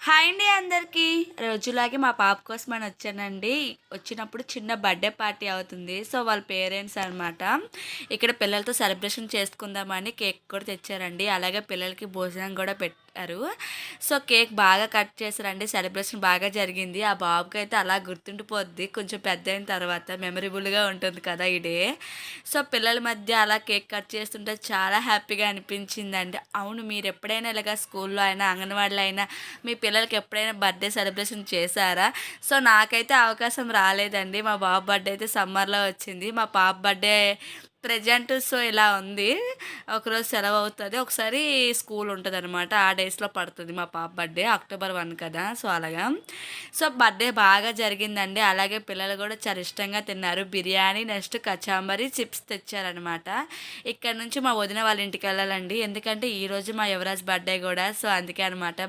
Hi అండి అందరికీ. రోజులాగే మా పాప కోసమని వచ్చానండి. వచ్చినప్పుడు చిన్న బర్త్‌డే పార్టీ అవుతుంది. సో, వాళ్ళ పేరెంట్స్ అనమాట. ఇక్కడ పిల్లలతో సెలబ్రేషన్ చేసుకుందామని కేక్ కూడా తెచ్చారండి. అలాగే పిల్లలకి భోజనం కూడా పెట్టారు. సో, కేక్ బాగా కట్ చేశారండి. సెలబ్రేషన్ బాగా జరిగింది. ఆ బాబుకైతే అలా గుర్తుండిపోద్ది. కొంచెం పెద్దయిన తర్వాత మెమరబుల్‌గా ఉంటుంది కదా ఈ డే. సో, పిల్లల మధ్య అలా కేక్ కట్ చేస్తుంటే చాలా హ్యాపీగా అనిపించిందండి. అవును, మీరెప్పుడైనా ఇలాగ స్కూల్లో అయినా, అంగన్వాడీలో అయినా మీ పిల్లలకి ఎప్పుడైనా బర్త్‌డే సెలబ్రేషన్ చేశారా? సో, నాకైతే అవకాశం రాలేదండి. మా బాబు బర్త్‌డే అయితే సమ్మర్‌లో వచ్చింది. మా పాప బర్త్‌డే ప్రెజెంట్ సో, ఇలా ఉంది. ఒకరోజు సెలవవుతది. ఒకసారి స్కూల్ ఉంటదనమాట. ఆ డేస్‌లో పడుతది మా పాప బర్త్‌డే. అక్టోబర్ 1 కదా! సో, అలాగా. సో, బర్త్‌డే బాగా జరిగిందండి. అలాగే పిల్లలు గూడా చాలా ఇష్టంగా తిన్నారు. బిర్యానీ, నెక్స్ట్ కచాంబరి, చిప్స్ తెచ్చారనమాట. ఇక్కడ నుంచి మా వదిన వాళ్ళ ఇంటికెళ్ళాలండి. ఎందుకంటే ఈరోజు మా యువరాజ్ బర్త్‌డే గూడా. సో, అందుకే అనమాట.